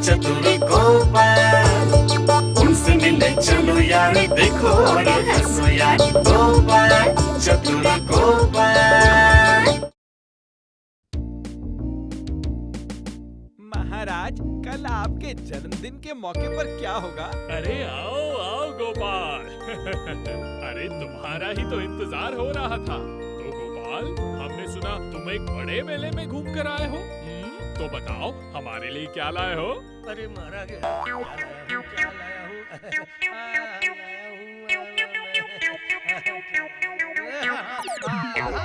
चतुर गोपाल, उनसे मिलने चलो यार, देखो और हंसो यार। गोपाल चतुर गोपाल। महाराज, कल आपके जन्मदिन के मौके पर क्या होगा? अरे आओ आओ गोपाल। अरे तुम्हारा ही तो इंतजार हो रहा था। तो गोपाल, हमने सुना तुम एक बड़े मेले में घूम कर आए हो। तो बताओ हमारे लिए क्या लाए हो? अरे महाराज, क्या लाया हूँ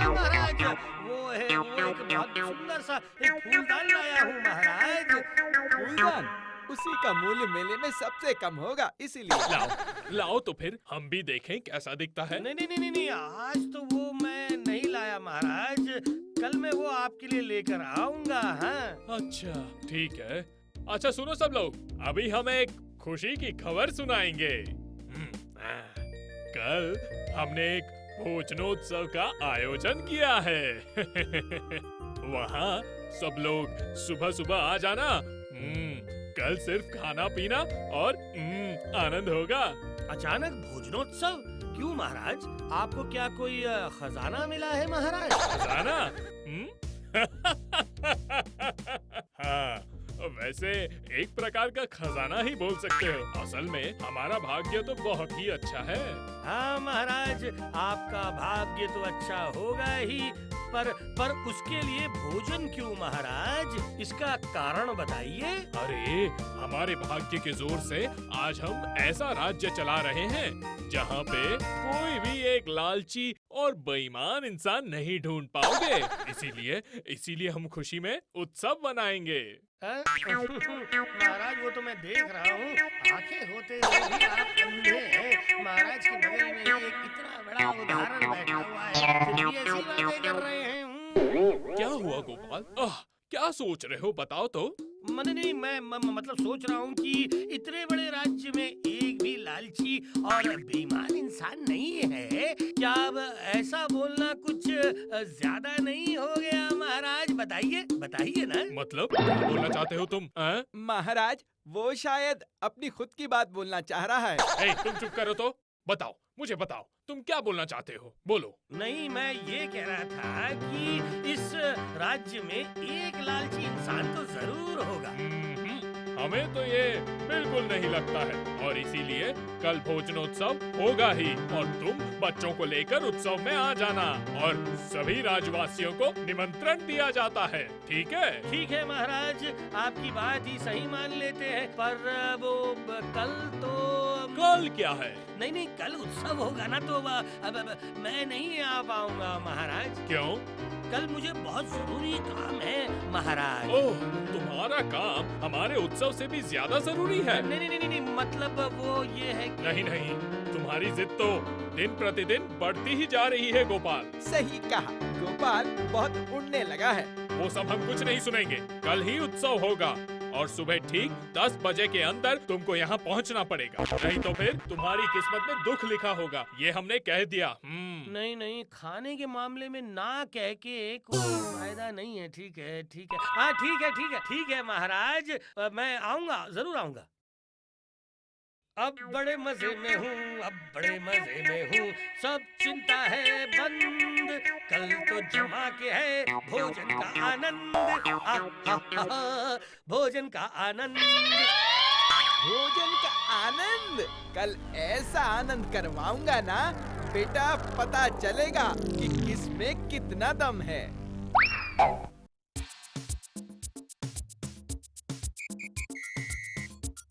महाराज, वो एक बहुत सुंदर सा एक फूलदान लाया हूँ महाराज। फूलदान? उसी का मूल्य मेले में सबसे कम होगा, इसीलिए। लाओ लाओ तो फिर हम भी देखें कैसा दिखता है। नहीं, आज तो वो मैं नहीं लाया महाराज, कल मैं वो आपके लिए लेकर आऊंगा। हाँ अच्छा ठीक है। अच्छा सुनो सब लोग, अभी हम एक खुशी की खबर सुनाएंगे। कल हमने एक भोजनोत्सव का आयोजन किया है। वहाँ सब लोग सुबह सुबह आ जाना। कल सिर्फ खाना पीना और आनंद होगा। अचानक भोजनोत्सव क्यों महाराज? आपको क्या कोई खजाना मिला है महाराज? खजाना? हाँ, वैसे एक प्रकार का खजाना ही बोल सकते हो। असल में हमारा भाग्य तो बहुत ही अच्छा है। हाँ महाराज, आपका भाग्य तो अच्छा होगा ही, पर उसके लिए भोजन क्यों महाराज? इसका कारण बताइए। अरे हमारे भाग्य के जोर से आज हम ऐसा राज्य चला रहे हैं जहाँ पे कोई भी एक लालची और बेईमान इंसान नहीं ढूंढ पाओगे। इसीलिए हम खुशी में उत्सव मनाएंगे। महाराज वो तो मैं देख रहा हूँ, आंखें होते हुए भी आप अंधे हैं। महाराज के बगल में ही एक इतना बड़ा उदाहरण बैठा हुआ है, फिर भी ऐसी बातें कर रहे हैं। क्या हुआ गोपाल? क्या सोच रहे हो, बताओ तो। नहीं, मैं मतलब सोच रहा हूँ कि इतने बड़े राज्य में एक भी लालची और बेईमान इंसान नहीं है। क्या अब ऐसा बोलना कुछ ज्यादा नहीं हो गया महाराज? बताइए ना। मतलब क्या बोलना चाहते हो तुम? महाराज, वो शायद अपनी खुद की बात बोलना चाह रहा है। तुम चुप करो तो। बताओ, मुझे बताओ, तुम क्या बोलना चाहते हो, बोलो। नहीं, मैं ये कह रहा था कि इस राज्य में एक लालची इंसान तो जरूर होगा। हमें तो ये बिल्कुल नहीं लगता है, और इसीलिए कल भोजनोत्सव होगा ही, और तुम बच्चों को लेकर उत्सव में आ जाना, और सभी राज्यवासियों को निमंत्रण दिया जाता है। ठीक है? ठीक है महाराज, आपकी बात ही सही मान लेते हैं, पर वो कल तो। कल क्या है? नहीं, कल उत्सव होगा ना, तो अब मैं नहीं आ पाऊंगा महाराज। क्यों? कल मुझे बहुत जरूरी काम है महाराज। ओह, तुम्हारा काम हमारे उत्सव से भी ज्यादा जरूरी है। नहीं, मतलब वो ये है कि। नहीं, तुम्हारी जिद तो दिन प्रतिदिन बढ़ती ही जा रही है गोपाल। सही कहा, गोपाल बहुत उड़ने लगा है। वो सब हम कुछ नहीं सुनेंगे। कल ही उत्सव होगा, और सुबह ठीक 10 बजे के अंदर तुमको यहाँ पहुँचना पड़ेगा, नहीं तो फिर तुम्हारी किस्मत में दुख लिखा होगा। ये हमने कह दिया। नहीं, खाने के मामले में ना कह के कोई फायदा नहीं है। ठीक है। हाँ ठीक है महाराज, मैं आऊंगा, जरूर आऊंगा। अब बड़े मजे में हूँ, सब चिंता है बंद, कल तो जमा के है भोजन का आनंद। भोजन का आनंद। भोजन का आनंद? कल ऐसा आनंद करवाऊंगा ना बेटा, पता चलेगा कि किस में कितना दम है।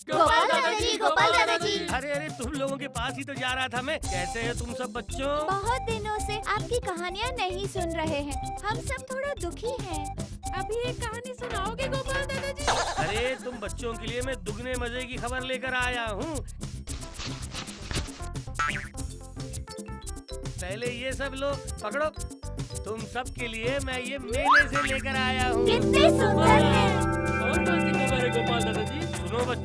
गोपाल दादाजी। अरे तुम लोगों के पास ही तो जा रहा था मैं। कैसे है तुम सब बच्चों? बहुत दिनों से आपकी कहानियाँ नहीं सुन रहे हैं, हम सब थोड़ा दुखी हैं। अभी एक कहानी सुनाओगे गोपाल दादाजी? अरे तुम बच्चों के लिए मैं दुगने मजे की खबर लेकर आया हूँ। पहले ये सब लो, पकड़ो। तुम सब के लिए मैं ये मेले से लेकर आया हूँ। कितने सुंदर हैं। और कौन सी खबर है गोपाल दादाजी? सुनो बच्चों,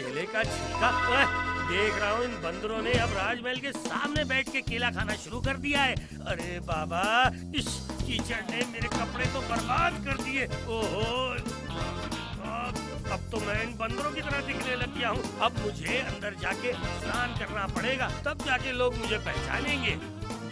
केले का छिलका। देख रहा हूँ इन बंदरों ने अब राजमहल के सामने बैठ के केला खाना शुरू कर दिया है। अरे बाबा, इस कीचड़ ने मेरे कपड़े तो बर्बाद कर दिए। ओहो, अब तो मैं इन बंदरों की तरह दिखने लग गया हूँ। अब मुझे अंदर जाके स्नान करना पड़ेगा, तब जाके लोग मुझे पहचानेंगे।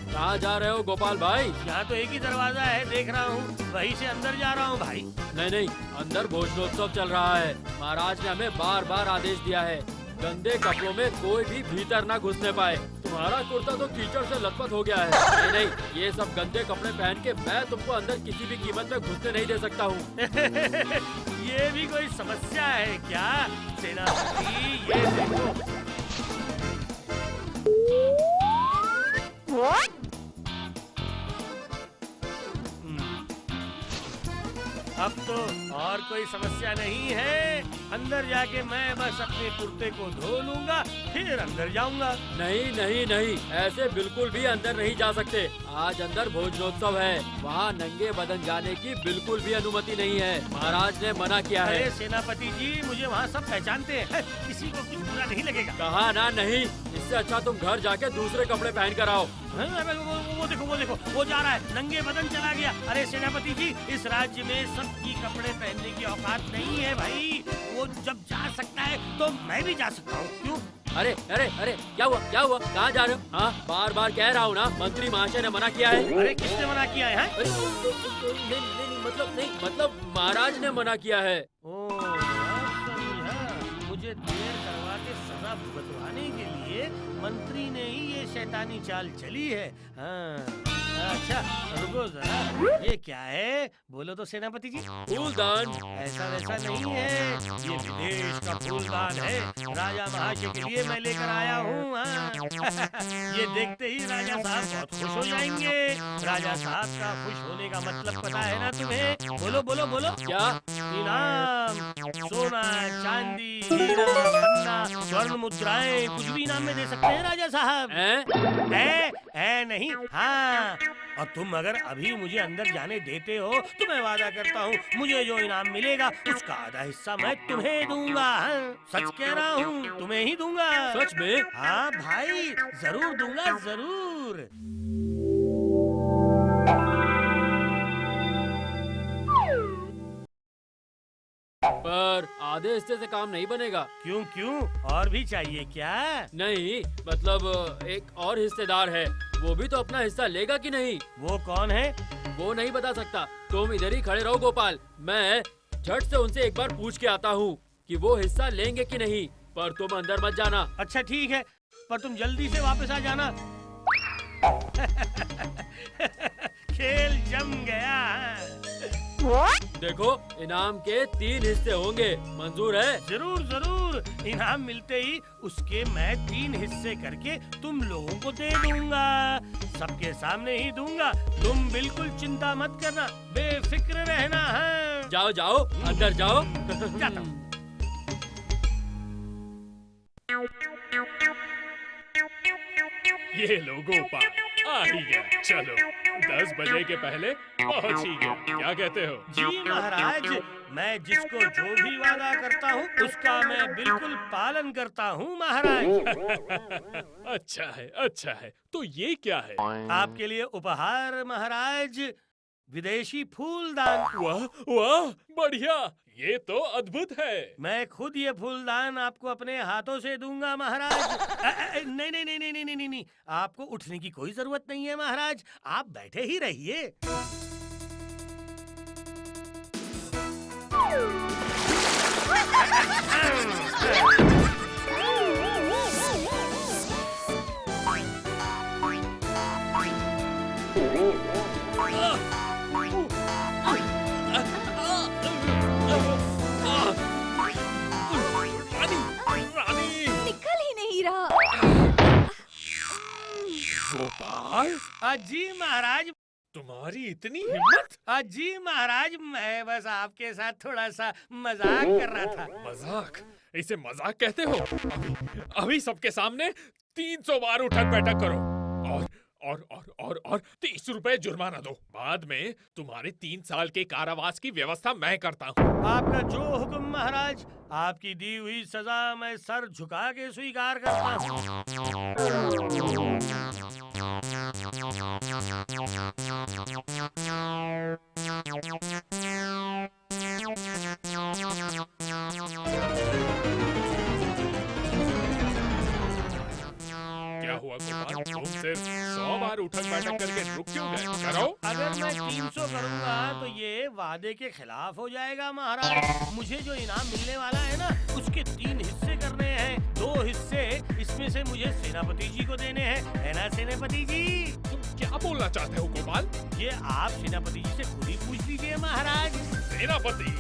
कहाँ जा रहे हो गोपाल भाई? यहाँ तो एक ही दरवाजा है, देख रहा हूँ, वहीं से अंदर जा रहा हूँ भाई। नहीं नहीं, अंदर भोजनोत्सव चल रहा है। महाराज ने हमें बार बार आदेश दिया है, गंदे कपड़ों में कोई भी भीतर ना घुसने पाए। तुम्हारा कुर्ता तो कीचड़ से लथपथ हो गया है। नहीं नहीं, ये सब गंदे कपड़े पहन के मैं तुमको अंदर किसी भी कीमत में घुसने नहीं दे सकता हूँ। ये भी कोई समस्या है क्या सेनापति? ये देखो। अब तो और कोई समस्या नहीं है। अंदर जाके मैं बस अपने कुर्ते को धो लूंगा, फिर अंदर जाऊंगा। नहीं नहीं नहीं, ऐसे बिल्कुल भी अंदर नहीं जा सकते। आज अंदर भोजनोत्सव है, वहाँ नंगे बदन जाने की बिल्कुल भी अनुमति नहीं है। महाराज ने मना किया है। अरे सेनापति जी, मुझे वहाँ सब पहचानते हैं, किसी को कुछ बुरा नहीं लगेगा। कहा ना नहीं, इससे अच्छा तुम घर जाके दूसरे कपड़े पहन कर आओ। वो देखो, वो जा रहा है, नंगे बदन चला गया। अरे सेनापति जी, इस राज्य में सबकी कपड़े पहनने की औकात नहीं है भाई। वो जब जा सकता है तो मैं भी जा सकता हूँ, क्यों? अरे अरे अरे, क्या हुआ कहाँ जा रहे हो? हाँ, बार बार कह रहा हूँ ना, मंत्री महाशय ने मना किया है। अरे किसने मना किया है? मतलब महाराज ने मना किया है। मुझे देर करवा के सजा भुगतवाने के लिए मंत्री ने ही ये शैतानी चाल चली है। हाँ, अच्छा रुको जरा, ये क्या है? बोलो तो सेनापति जी। फूलदान। ऐसा वैसा नहीं है, ये विदेश का फूलदान है, राजा महाशय के लिए मैं लेकर आया हूँ। हाँ। ये देखते ही राजा साहब बहुत खुश हो जाएंगे। राजा साहब का खुश होने का मतलब पता है ना तुम्हें? बोलो बोलो बोलो। क्या? इनाम, सोना, चांदी, हीरा, गन्ना, स्वर्ण मुद्राएं, कुछ भी इनाम में दे सकते हैं राजा साहब। है नहीं? हाँ, और तुम अगर अभी मुझे अंदर जाने देते हो तो मैं वादा करता हूँ, मुझे जो इनाम मिलेगा उसका आधा हिस्सा मैं तुम्हें दूंगा। हाँ, सच कह रहा हूँ, तुम्हें ही दूंगा। सच में? हाँ भाई, जरूर दूंगा, जरूर। पर आधे हिस्से से काम नहीं बनेगा। क्यों? और भी चाहिए क्या? नहीं, मतलब एक और हिस्सेदार है, वो भी तो अपना हिस्सा लेगा कि नहीं? वो कौन है? वो नहीं बता सकता। तुम इधर ही खड़े रहो गोपाल, मैं झट से उनसे एक बार पूछ के आता हूँ कि वो हिस्सा लेंगे कि नहीं। पर तुम अंदर मत जाना। अच्छा ठीक है, पर तुम जल्दी से वापस आ जाना। खेल जम गया। देखो, इनाम के 3 हिस्से होंगे, मंजूर है? जरूर जरूर, इनाम मिलते ही उसके मैं 3 हिस्से करके तुम लोगों को दे दूंगा। सबके सामने ही दूंगा, तुम बिल्कुल चिंता मत करना, बेफिक्र रहना है। जाओ जाओ, अंदर जाओ। जाता हूँ। ये लो गोपाल, आ ही गया। चलो, 10 बजे के पहले पहुंच ही गया। क्या कहते हो? जी महाराज, मैं जिसको जो भी वादा करता हूँ उसका मैं बिल्कुल पालन करता हूँ महाराज। अच्छा है। तो ये क्या है? आपके लिए उपहार महाराज, विदेशी फूलदान। वाह वाह, बढ़िया, ये तो अद्भुत है। मैं खुद ये फूलदान आपको अपने हाथों से दूंगा महाराज। नहीं, आपको उठने की कोई जरूरत नहीं है महाराज, आप बैठे ही रहिए। निकल ही नहीं रहा। गोपाल, जी महाराज। तुम्हारी इतनी हिम्मत? जी महाराज, मैं बस आपके साथ थोड़ा सा मजाक कर रहा था। मजाक? इसे मजाक कहते हो? अभी सबके सामने 300 बार उठक बैठक करो और 30 रुपए जुर्माना दो। बाद में तुम्हारे 3 साल के कारावास की व्यवस्था मैं करता हूँ। आपका जो हुक्म महाराज। आपकी दी हुई सजा मैं सर झुका के स्वीकार करता हूँ। क्या हुआ गोपाल, तुम सिर्फ 100 बार उठक बैठक करके रुक क्यों गए? करो। अगर मैं 300 करूंगा तो ये वादे के खिलाफ हो जाएगा महाराज। मुझे जो इनाम मिलने वाला है ना, उसके 3 हिस्से करने हैं। 2 हिस्से इसमें से मुझे सेनापति जी को देने हैं, है ना सेनापति जी? तुम क्या बोलना चाहते हो गोपाल? ये आप सेनापति जी से खुद ही पूछ लीजिए महाराज। सेनापति?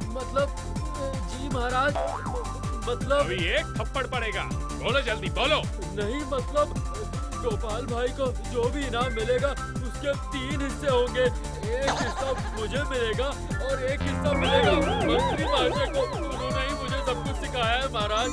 मतलब जी महाराज, मतलब अभी एक थप्पड़ पड़ेगा। बोलो जल्दी बोलो। नहीं, मतलब गोपाल भाई को जो भी इनाम मिलेगा उसके 3 हिस्से होंगे। एक हिस्सा मुझे मिलेगा और एक हिस्सा मिलेगा मंत्री महाशय को। उन्होंने ही मुझे सब कुछ सिखाया है महाराज।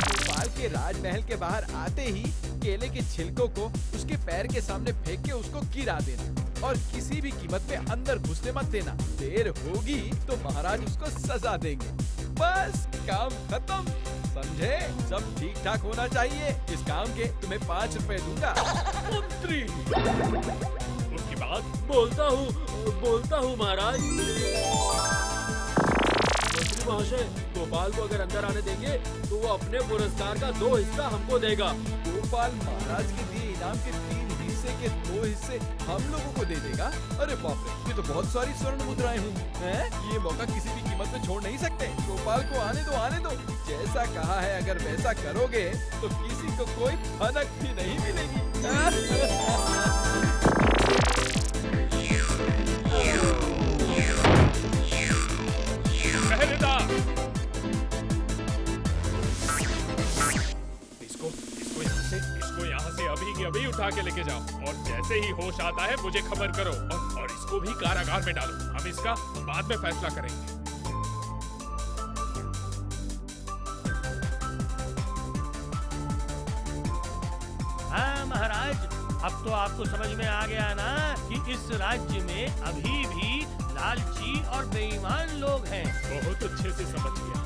गोपाल के राजमहल के बाहर आते ही केले के छिलकों को उसके पैर के सामने फेंक के उसको गिरा देना और किसी भी कीमत पे अंदर घुसने मत देना। देर होगी तो महाराज उसको सजा देंगे। बस काम खत्म, समझे? सब ठीक ठाक होना चाहिए। इस काम के तुम्हें 5 रुपए दूंगा। मंत्री, उनकी बात बोलता हूँ महाराज। मंत्री महाशय, गोपाल को अगर अंदर आने देंगे तो वो अपने पुरस्कार का 2 हिस्सा हमको देगा। गोपाल महाराज के दिए इनाम के 3 हिस्से के 2 हिस्से हम लोगों को दे देगा। अरे बाप रे, ये तो बहुत सारी स्वर्ण मुद्राएं हैं। ये मौका किसी भी कीमत पे छोड़ नहीं सकते। गोपाल को आने दो। जैसा कहा है अगर वैसा करोगे तो किसी को कोई भनक भी नहीं मिलेगी। पहरेदार, इसको यहाँ से अभी की अभी उठा के लेके जाओ और जैसे ही होश आता है मुझे खबर करो और इसको भी कारागार में डालो। हम इसका बाद में फैसला करेंगे। हाँ महाराज, अब तो आपको समझ में आ गया ना कि इस राज्य में अभी भी लालची और बेईमान लोग हैं। बहुत अच्छे से समझ गया।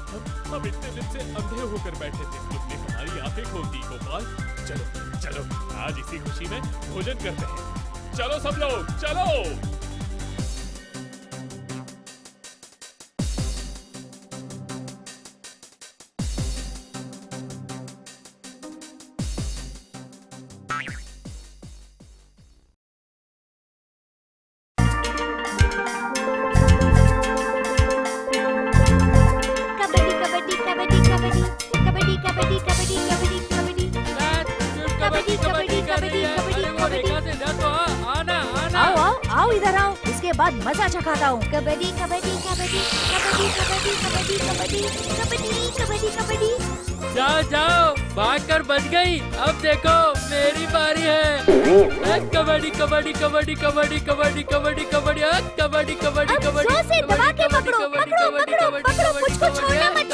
हम इतने दिन से अंधे होकर बैठे थे, तुमने हमारी आंखें खोल दी गोपाल। चलो आज इसी खुशी में भोजन करते हैं। चलो सब लोग चलो। आओ इधर आओ, इसके बाद मजा चखाता हूँ। कबड्डी कबड्डी कबड्डी कबड्डी कबड्डी कबड्डी कबड्डी कबड्डी कबड्डी कबड्डी। जाओ भागकर बच गई। अब देखो मेरी बारी है। कबड्डी कबड्डी कबड्डी कबड्डी कबड्डी कबड्डी कबड्डी कबड्डी कबड्डी कबड्डी जोर से दबा के पकड़ो पकड़ो पकड़ो पकड़ो, कुछ को छोड़ना मत।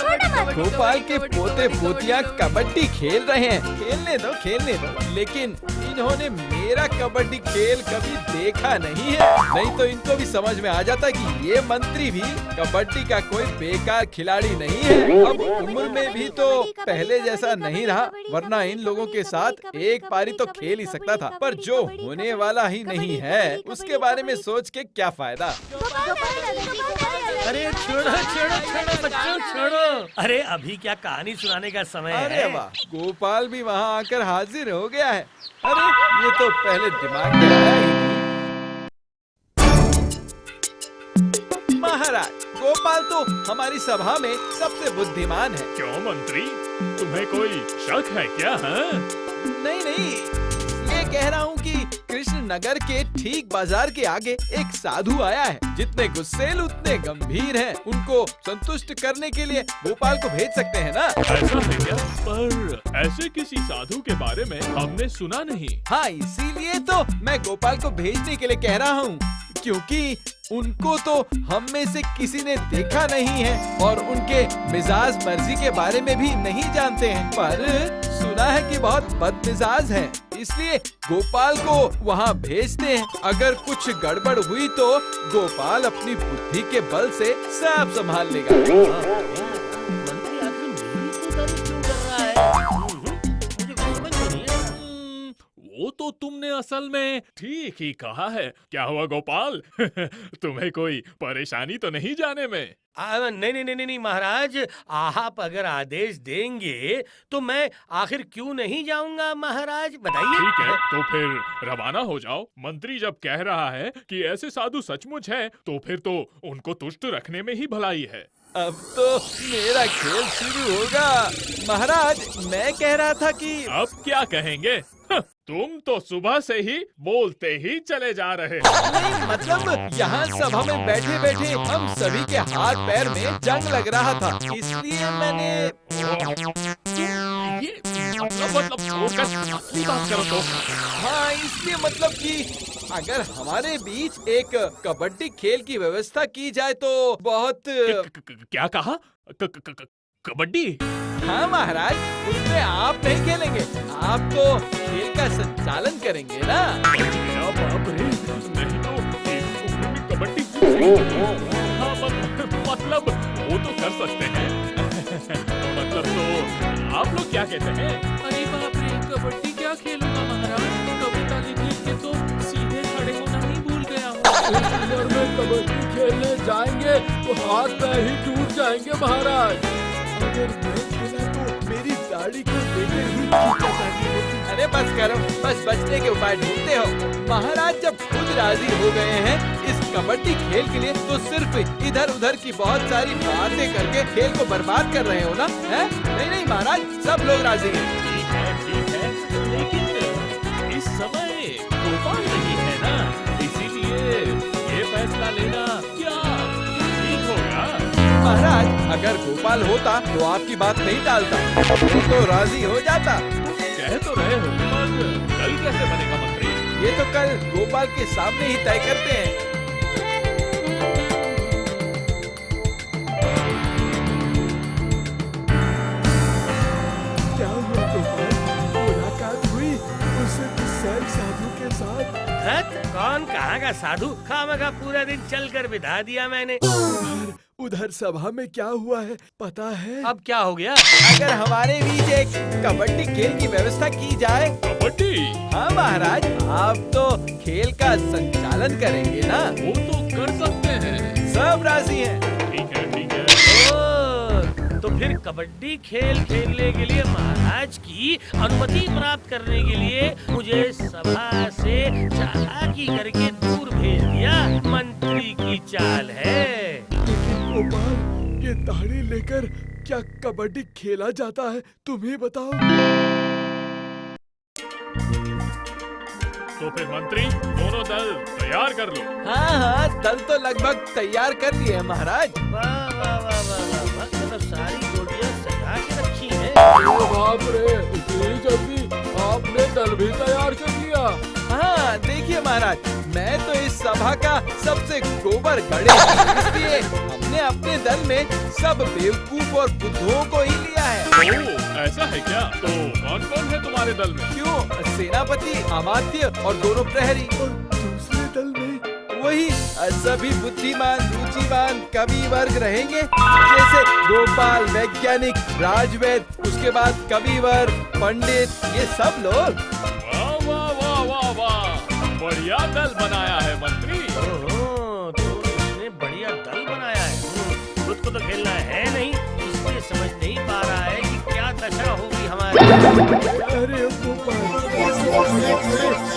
गोपाल के पोते पोतियाँ कबड्डी खेल रहे हैं। खेलने दो, लेकिन इन्होंने मेरा कबड्डी खेल कभी देखा नहीं है। नहीं तो इनको भी समझ में आ जाता कि ये मंत्री भी कबड्डी का कोई बेकार खिलाड़ी नहीं है। अब उम्र में भी तो पहले जैसा नहीं रहा, वरना इन लोगों के साथ एक पारी तो खेल ही सकता था। पर जो होने वाला ही नहीं है उसके बारे में सोच के क्या फायदा। अरे छोड़ो बच्चों छोड़ो। अरे अभी क्या कहानी सुनाने का समय है। अरे वाह, गोपाल भी वहाँ आकर हाजिर हो गया है। अरे ये तो पहले दिमाग में आया ही नहीं। महाराज, गोपाल तो हमारी सभा में सबसे बुद्धिमान है। क्यों मंत्री, तुम्हें कोई शक है क्या? नहीं, ये कह रहा हूँ कि कृष्ण नगर के ठीक बाजार के आगे एक साधु आया है। जितने गुस्सेल उतने गंभीर हैं। उनको संतुष्ट करने के लिए गोपाल को भेज सकते हैं ना? ऐसा है क्या? पर ऐसे किसी साधु के बारे में हमने सुना नहीं। हाँ, इसीलिए तो मैं गोपाल को भेजने के लिए कह रहा हूँ, क्योंकि उनको तो हम में से किसी ने देखा नहीं है और उनके मिजाज मर्जी के बारे में भी नहीं जानते हैं। पर सुना है कि बहुत बदमिजाज है, इसलिए गोपाल को वहाँ भेजते हैं। अगर कुछ गड़बड़ हुई तो गोपाल अपनी बुद्धि के बल से सब संभाल लेगा। मंत्री आखिर मेरी क्यों तारीफ क्यों कर रहा है? मुझे कुछ समझ में नहीं है। वो तो तुमने असल में ठीक ही कहा है। क्या हुआ गोपाल? तुम्हें कोई परेशानी तो नहीं जाने में? नहीं महाराज, आप अगर आदेश देंगे तो मैं आखिर क्यों नहीं जाऊंगा महाराज, बताइए। ठीक है, तो फिर रवाना हो जाओ। मंत्री जब कह रहा है कि ऐसे साधु सचमुच है, तो फिर तो उनको तुष्ट रखने में ही भलाई है। अब तो मेरा खेल शुरू होगा। महाराज, मैं कह रहा था कि अब क्या कहेंगे? तुम तो सुबह से ही बोलते ही चले जा रहे हो। नहीं, मतलब यहाँ सभा में बैठे बैठे हम सभी के हाथ पैर में जंग लग रहा था, इसलिए मैंने ये मतलब छोड़कर असली बात करो तो। हाँ, इसलिए मतलब कि अगर हमारे बीच एक कबड्डी खेल की व्यवस्था की जाए तो बहुत। क्या कहा? कबड्डी? हाँ महाराज, उसमें आप नहीं खेलेंगे, आप तो खेल का संचालन करेंगे ना। क्या बाप रे, नहीं तो इस उम्र में कबड्डी। हाँ, मतलब वो तो कर सकते हैं। मतलब तो आप लोग क्या कहते हैं? अरे बाप रे, कबड्डी क्या खेलूंगा महाराज, कविता लिख के तो सीधे खड़े होना ही भूल गया हूँ। इस उम्र में कबड्डी खेलने जाएंगे तो हाथ पैर ही टूट जाएंगे महाराज। अगर मैं खेला तो मेरी दाढ़ी को देकर ही दिक्कत आनी होगी। अरे बस करो, बस बचने के उपाय ढूंढते हो। महाराज जब खुद राजी हो गए हैं इस कबड्डी खेल के लिए, तो सिर्फ इधर उधर की बहुत सारी बातें करके खेल को बर्बाद कर रहे हो ना? है? नहीं महाराज, सब लोग राजी हैं। ठीक है, लेकिन इस समय गोपाल नहीं है ना, इसीलिए ये फैसला लेना क्या ठीक होगा? महाराज, अगर गोपाल होता तो आपकी बात नहीं टालता, वो तो राजी हो जाता। कह तो रहे हो, पर कल कैसे बनेगा मंत्री? ये तो कल गोपाल के सामने ही तय करते हैं। क्या हुआ गोपाल? मुलाकात हुई उससे साधु के साथ? कौन कहाँ का साधु? खामखा पूरा दिन चलकर बिता दिया मैंने। उधर सभा में क्या हुआ है पता है? अब क्या हो गया? अगर हमारे बीच एक कबड्डी खेल की व्यवस्था की जाए। कबड्डी? हाँ महाराज, आप तो खेल का संचालन करेंगे ना? वो तो कर सकते हैं। सब राजी हैं। ठीक है, ठीक है। तो फिर कबड्डी खेल खेलने के लिए महाराज की अनुमति प्राप्त करने के लिए मुझे सभा से चालाकी करके दूर भेज दिया। मंत्री की चाल है। लेकिन गोपाल, ये दाढ़ी लेकर क्या कबड्डी खेला जाता है? तुम ही बताओ। तो फिर मंत्री, दोनों दल तैयार कर लो। हाँ, दल तो लगभग तैयार कर लिए हैं महाराज। वाह वाह वाह वाह वाह, मतलब सारी गोटियां सजा के रखी हैं। बाप रे, इतनी जल्दी आपने दल भी तैयार कर लिया? हाँ, देखिए महाराज, मैं तो इस सभा का सबसे गोबर गड़े, इसलिए हमने अपने दल में सब बेवकूफ और बुद्धुओं को ही लिया है। ओह, ऐसा है क्या? तो कौन कौन है तुम्हारे दल में? क्यों? सेनापति, अमात्य और दोनों प्रहरी। और दूसरे दल में वही सभी बुद्धिमान, रुचिमान कवि वर्ग रहेंगे, जैसे गोपाल, वैज्ञानिक, राजवैद, उसके बाद कविवर, पंडित, ये सब लोग। वाह वाह वाह वाह वाह, बढ़िया दल बनाया है मंत्री। ओहो, तो इसने बढ़िया दल बनाया है। खुद को तो खेलना है नहीं, इसलिए समझ नहीं पा रहा है कि क्या दशा होगी हमारी। अरे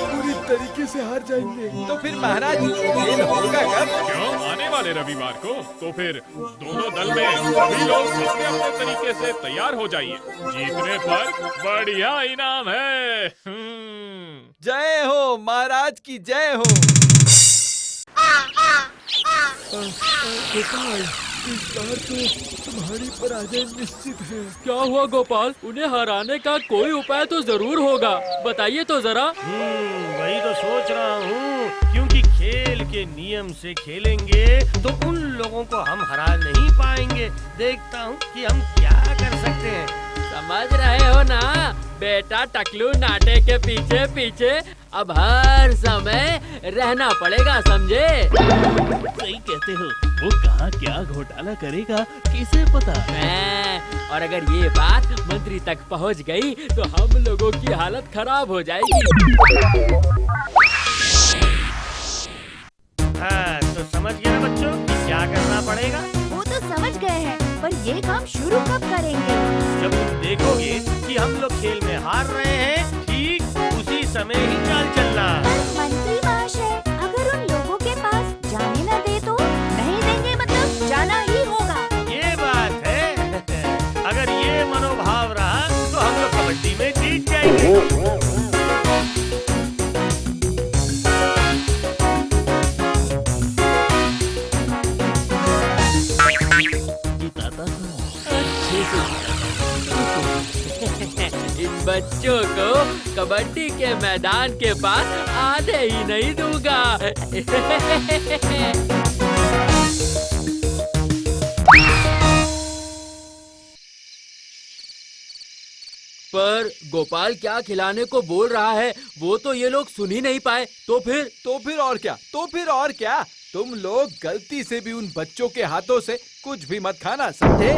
पूरी तरीके से हार जाएंगे। तो फिर महाराज खेल होगा कब? क्यों, आने वाले रविवार को। तो फिर दोनों दल में सभी लोग अपने अपने तरीके से तैयार हो जाइए। जीतने पर बढ़िया इनाम है। जय हो महाराज की जय हो। गोपाल, इस बार तो तुम्हारी पराजय निश्चित है। क्या हुआ गोपाल? उन्हें हराने का कोई उपाय तो जरूर होगा, बताइए तो जरा। वही तो सोच रहा हूँ, क्योंकि खेल के नियम से खेलेंगे तो उन लोगों को हम हरा नहीं पाएंगे। देखता हूँ कि हम क्या कर सकते हैं। समझ रहे हो ना बेटा टकलू नाटे के पीछे पीछे अब हर समय रहना पड़ेगा, समझे? सही कहते हो, वो कहाँ क्या घोटाला करेगा किसे पता। और अगर ये बात मंत्री तक पहुंच गई तो हम लोगों की हालत खराब हो जाएगी। हाँ, तो समझ गए ना बच्चों कि क्या करना पड़ेगा? वो तो समझ गए हैं, पर ये काम शुरू कब करेंगे? जब तुम देखोगे कि हम लोग खेल में हार रहे हैं, ठीक उसी समय ही चाल चलना। मंत्री महाशय, अगर उन लोगों के पास जाने न दे तो नहीं देंगे, मतलब जाना ही होगा। ये बात है। अगर ये मनोभाव रहा तो हम लोग कबड्डी में जीत जाएंगे। इन बच्चों को कबड्डी के मैदान के पास आने ही नहीं दूंगा। पर गोपाल क्या खिलाने को बोल रहा है वो तो ये लोग सुन ही नहीं पाए। तो फिर और क्या, तुम लोग गलती से भी उन बच्चों के हाथों से कुछ भी मत खाना, समझे?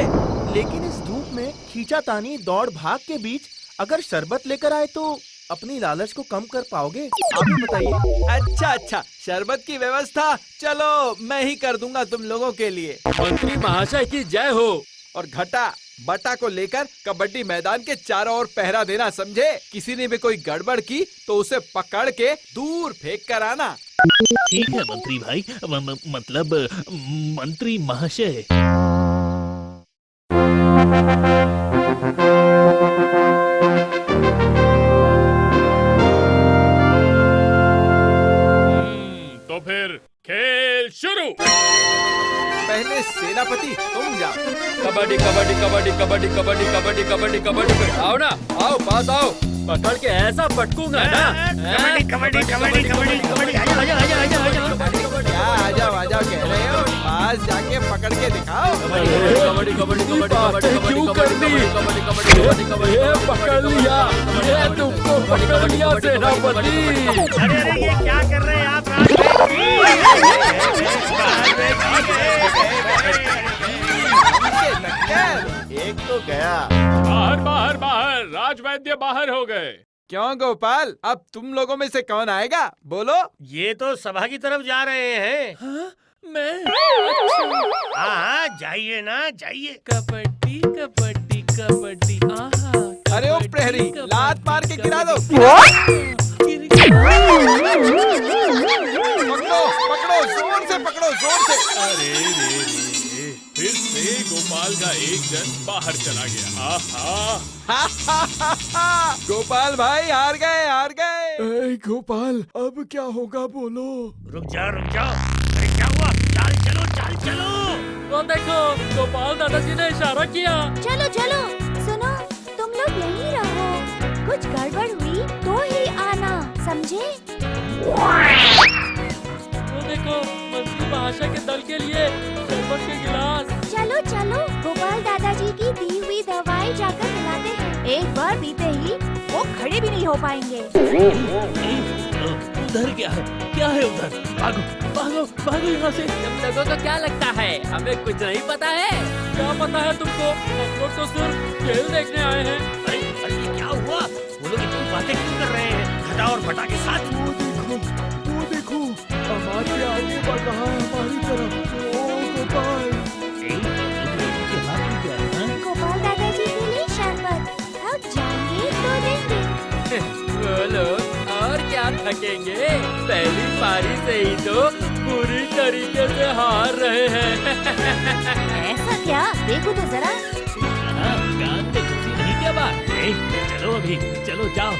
लेकिन इस धूप में खींचातानी दौड़ भाग के बीच अगर शरबत लेकर आए तो अपनी लालच को कम कर पाओगे? आप ही बताइए। अच्छा, शरबत की व्यवस्था चलो मैं ही कर दूंगा तुम लोगों के लिए। मंत्री महाशय की जय हो। और घटा बटा को लेकर कबड्डी मैदान के चारों ओर पहरा देना, समझे? किसी ने भी कोई गड़बड़ की तो उसे पकड़ के दूर फेंक कर आना। ठीक है मंत्री भाई, मतलब मंत्री महाशय। तो फिर खेल शुरू। पहले सेनापति तुम जाओ। कबड्डी कबड्डी कबड्डी कबड्डी कबड्डी कबड्डी कबड्डी कबड्डी। आओ ना, आओ पास आओ, पकड़ के ऐसा पटकूंगा ना। कबड्डी कबड्डी कबड्डी कबड्डी कबड्डी, आजाओ कह रहे हो, पास जाके पकड़ के दिखाओ। कबड्डी कबड्डी कबड्डी कबड्डी क्यों कर दी? कबड्डी कबड्डी कबड्डी कबड्डी पकड़ लिया, ये तुमको पकड़ लिया सेनापति। अरे ये क्या कर रहे हैं आप? एक तो गया। बाहर बाहर बाहर, राजवैद्य बाहर हो गए। क्यों गोपाल, अब तुम लोगों में से कौन आएगा? बोलो। ये तो सभा की तरफ जा रहे हैं। हाँ, मैं हाँ, जाइए ना, जाइए। कबड्डी कबड्डी कबड्डी। अरे ओ प्रहरी, लात मार के गिरा दो। पकड़ो, जोर से। अरे रे, फिर से गोपाल का एक जन बाहर चला गया। आहा। गोपाल भाई हार गए। गोपाल अब क्या होगा बोलो? रुक जाओ। अरे क्या हुआ? चाल चलो। वो देखो गोपाल दादाजी ने इशारा किया। चलो, सुनो, तुम लोग यहीं रहो, कुछ गड़बड़ हुई तो ही आना, समझे? वो देखो मंत्री महाशय के दल के लिए शरबत के गिलास। चलो, गोपाल दादाजी की दी हुई दवाई जाकर खिलाते हैं। एक बार पीते ही वो खड़े भी नहीं हो पाएंगे। उधर क्या है उधर? भागो यहाँ से। तुम लोगों को क्या लगता है हमें कुछ नहीं पता है? क्या पता है तुमको? हम लोग तो सिर्फ खेल देखने आए हैं। अरे ये क्या हुआ? वो लोग इतनी बातें क्यों कर रहे हैं? घटा और बटा के साथ। वो देखो हमारे आगे बढ़ रहा है हमारी तरफ। ओ गोपाल, गोपाल दादाजी के लिए शरबत, अब जाएंगे तो देंगे। बोलो और क्या थकेंगे? पहली पारी से ही तो पूरी तरीके से हार रहे हैं। ऐसा क्या? देखो तो जरा। कान पे खुशी नहीं क्या बात? चलो अभी, चलो जाओ।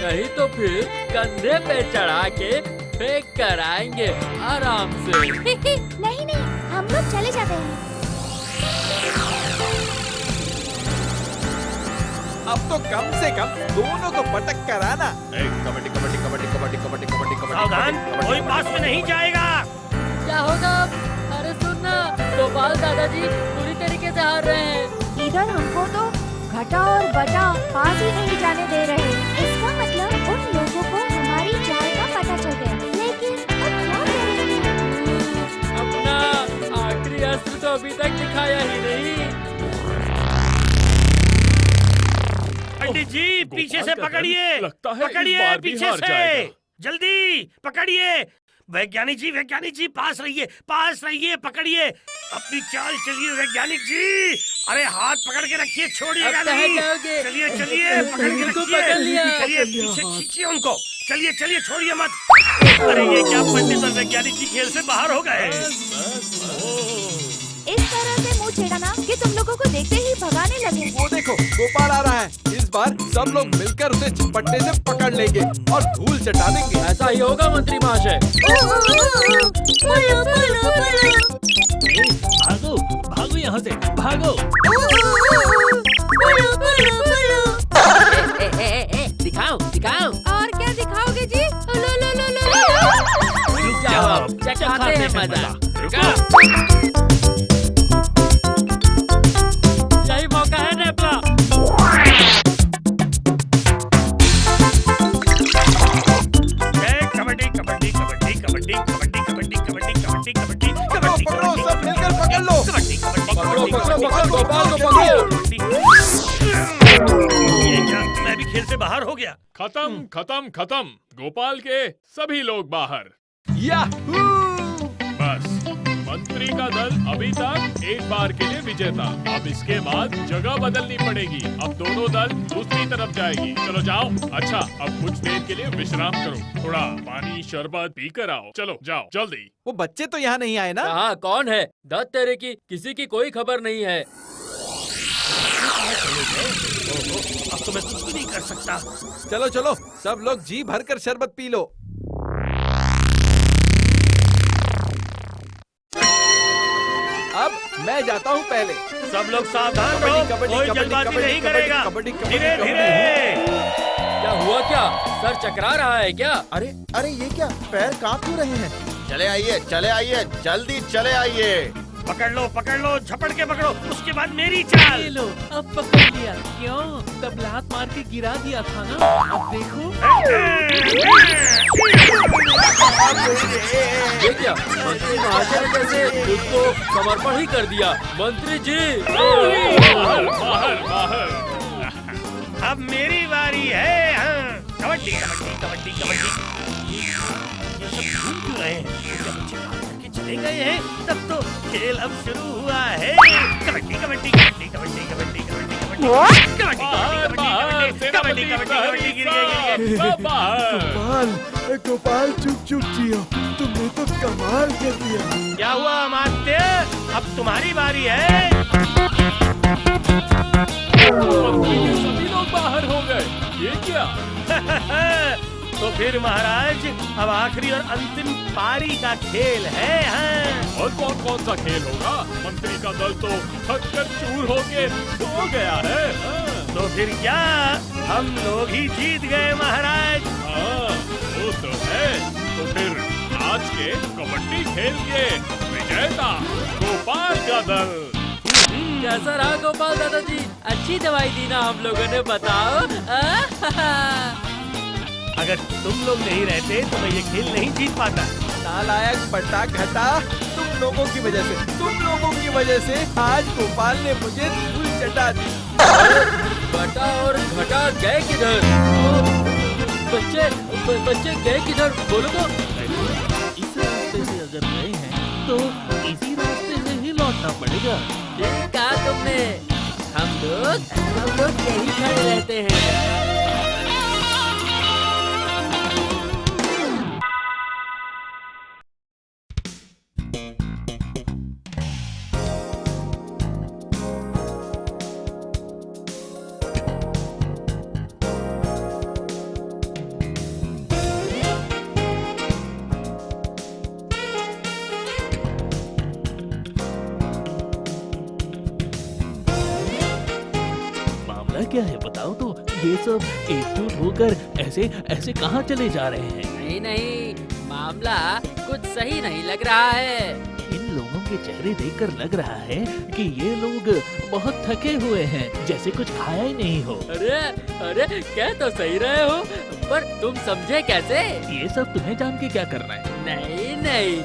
नहीं तो फिर कंधे पे चढ़ा के फेंक कर आएंगे आराम से। नहीं, हम लोग चले जाते हैं। अब तो कम से कम दोनों को पटक कर आना। कबड्डी कबड्डी कबड्डी कबड्डी कबड्डी कबड्डी कबड्डी। सावधान, कोई पास में नहीं जाएगा। क्या होगा? अरे सुनना, गोपाल दादाजी पूरी तरीके से हार रहे हैं। इधर हमको तो घटा और बटा पास ही नहीं जाने दे रहे। इसका मतलब उन लोगों को हमारी चाल का पता चल गया। लेकिन अब क्या करेंगे? अपना आखिरी अस्त्र तो अभी तक दिखाया ही नहीं। पंडित जी पीछे से गोपाल का दल पकड़िए, लगता है इस पकड़िए बार भी पीछे हार से, जाएगा। जल्दी पकड़िए। वैज्ञानिक जी पास रहिए, पकड़िए अपनी चाल। चलिए वैज्ञानिक जी, अरे हाथ पकड़ के रखिए, छोड़िएगा अब कहाँ नहीं। जाओगे? चलिए चलिए पकड़ के उनको रखिए, पकड़ लिया। चलिए पीछे खींचिए उनको। चलिए चलिए छोड़िए मत। अरे ये क्या, पंडित और वैज्ञानिक जी खेल से बाहर हो गए। इस तरह से मुंह छेड़ना कि तुम लोगों को देखते ही भगाने लगे। वो देखो गोपाल आ रहा है। इस बार सब लोग मिलकर उसे झपट्टे से पकड़ लेंगे और धूल चटा देंगे। ऐसा ही होगा मंत्री महाशय। भागो भागो यहाँ से, भागो। दिखाओ दिखाओ। और क्या दिखाओगे जी? लो लो लो लो लो। रुक जाओ, चखाते हैं मजा। यही मौका है नेपला। कबड्डी कबड्डी कबड्डी कबड्डी कबड्डी कबड्डी कबड्डी कबड्डी कबड्डी पकड़ो पकड़ो, सब मिलकर पकड़ लो। कबड्डी कबड्डी पकड़ो पकड़ो पकड़ो गोपाल को पकड़ो। ये क्या, मैं भी खेल से बाहर हो गया। खत्म खत्म खत्म। गोपाल के सभी लोग बाहर। याहू! बस मंत्री का दल अभी तक एक बार के लिए विजेता। अब इसके बाद जगह बदलनी पड़ेगी। अब दोनों दल दूसरी तरफ जाएगी। चलो जाओ। अच्छा अब कुछ देर के लिए विश्राम करो, थोड़ा पानी शरबत पी कर आओ। चलो जाओ जल्दी। वो बच्चे तो यहाँ नहीं आए ना? हाँ कौन है? दत्त तेरे की किसी की कोई खबर नहीं है। अब तो मैं कुछ भी नहीं कर सकता। चलो चलो, सब लोग जी भर कर शरबत पी लो। अब मैं जाता हूँ पहले। सब लोग सावधान कबड्डी, रहो, कबड्डी, कोई कबड्डी, जल्दबाजी कबड्डी, नहीं कबड्डी, करेगा। कबड्डी, कबड्डी, धीरे कबड्डी। धीरे। क्या हुआ? क्या सर चकरा रहा है क्या? अरे अरे ये क्या, पैर कांप क्यों रहे हैं? चले आइए जल्दी चले आइए। पकड़ लो, झपड़ के पकड़ो। उसके बाद मेरी चाल। लो अब पकड़ लिया। क्यों? तब लात मार के गिरा दिया था ना। अब देखो। ये क्या, मंत्री महाशय ने कैसे खुद को समर्पण ही कर दिया। मंत्री जी बाहर बाहर बाहर। अब मेरी बारी है। हाँ। कबड्डी कबड्डी कबड्डी कबड्डी। ये सब घूम क्यों रहे हैं? जब बच्चे काम करके चले गए हैं तब तो खेल अब शुरू हुआ है। कबड्डी कबड्डी कबड्डी कबड्डी कबड्डी कबड्डी कबड्डी कबड्डी कबड्डी गिर गए। सब बाहर। गोपाल चुप जियो, तुमने तो कमाल कर दिया। क्या हुआ अमात्य? अब तुम्हारी बारी है। मंत्री के सभी लोग बाहर हो गए। ये क्या? तो फिर महाराज अब आखिरी और अंतिम पारी का खेल है। हाँ। और कौन कौन सा खेल होगा? मंत्री का दल तो थक कर चूर होके सो गया है। हाँ। तो फिर क्या, हम लोग ही जीत गए महाराज। हाँ, वो तो है। तो फिर आज के कबड्डी खेल के विजेता गोपाल का दल। कैसा रहा गोपाल दादाजी? अच्छी दवाई दी ना हम लोगों ने, बताओ। अगर तुम लोग नहीं रहते तो मैं ये खेल नहीं जीत पाता। नालायक बटा घटा, तुम लोगों की वजह से आज गोपाल ने मुझे धूल चटा दी। बटा और घटा गए किधर? बच्चे गए किधर? बोलो तो। इस रास्ते से अगर गए हैं तो इसी रास्ते से ही लौटना पड़ेगा। ठीक कहा तुमने। हम लोग यही खड़े रहते हैं। क्या है बताओ तो? ये सब एकजुट होकर ऐसे कहाँ चले जा रहे हैं? नहीं, मामला कुछ सही नहीं लग रहा है। इन लोगों इनके चेहरे देखकर लग रहा है कि ये लोग बहुत थके हुए हैं, जैसे कुछ खाया ही नहीं हो। अरे अरे कह तो सही रहे हो, पर तुम समझे कैसे? ये सब तुम्हें जान के क्या करना है? नहीं नहीं,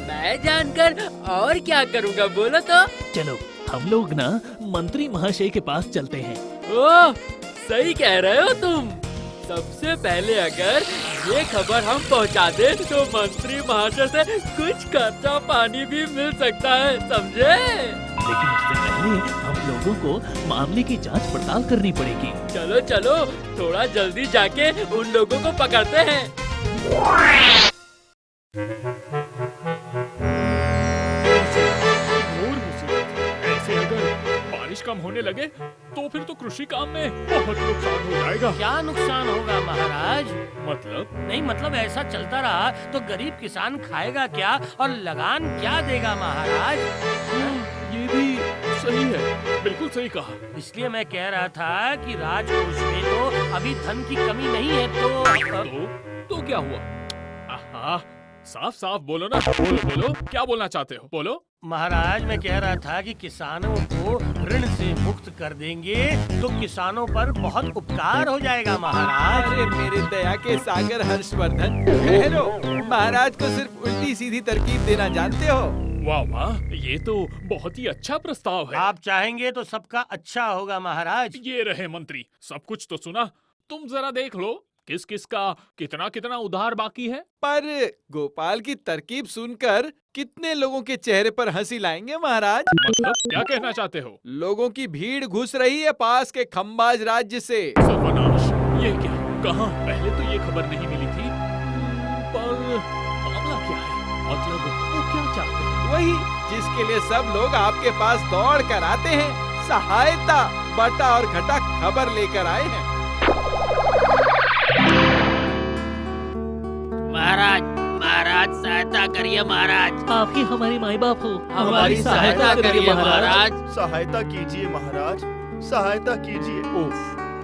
मैं जानकर और क्या करूँगा, बोलो तो। चलो हम लोग ना मंत्री महाशय के पास चलते हैं। ओह, सही कह रहे हो तुम। सबसे पहले अगर ये खबर हम पहुंचा दे तो मंत्री महाशय से कुछ खर्चा पानी भी मिल सकता है, समझे? लेकिन उससे पहले हम लोगों को मामले की जांच पड़ताल करनी पड़ेगी। चलो चलो, थोड़ा जल्दी जाके उन लोगों को पकड़ते हैं। घोर मुसीबत। ऐसे अगर बारिश कम होने लगे तो फिर तो कृषि काम में बहुत नुकसान हो जाएगा। क्या नुकसान होगा महाराज? मतलब नहीं मतलब ऐसा चलता रहा तो गरीब किसान खाएगा क्या और लगान क्या देगा महाराज? ये भी सही है, बिल्कुल सही कहा। इसलिए मैं कह रहा था कि राजकोष में तो अभी धन की कमी नहीं है तो क्या हुआ? आहा, साफ साफ बोलो ना, बोलो बोलो, क्या बोलना चाहते हो, बोलो। महाराज मैं कह रहा था कि किसानों को ऋण से मुक्त कर देंगे तो किसानों पर बहुत उपकार हो जाएगा महाराज। अरे मेरे दया के सागर हर्षवर्धन, ठहरो। महाराज को सिर्फ उल्टी सीधी तरकीब देना जानते हो। वाह वाह, ये तो बहुत ही अच्छा प्रस्ताव है। आप चाहेंगे तो सबका अच्छा होगा महाराज। ये रहे मंत्री, सब कुछ तो सुना, तुम जरा देख लो किस किस का कितना कितना उधार बाकी है। पर गोपाल की तरकीब सुनकर कितने लोगों के चेहरे पर हंसी लाएंगे महाराज। मतलब क्या कहना चाहते हो? लोगों की भीड़ घुस रही है पास के खंबाज राज्य से। सर्वनाश, ये क्या? कहाँ? पहले तो ये खबर नहीं मिली थी। पर मामला क्या है? मतलब वो क्या चाहते हैं? वही जिसके लिए सब लोग आपके पास दौड़ कर आते हैं, सहायता। बटा और घटा खबर लेकर आए हैं। महाराज महाराज, सहायता करिए महाराज। आपकी हमारी माई बाप हो, हमारी सहायता करिए महाराज। सहायता कीजिए महाराज, सहायता कीजिए। उफ,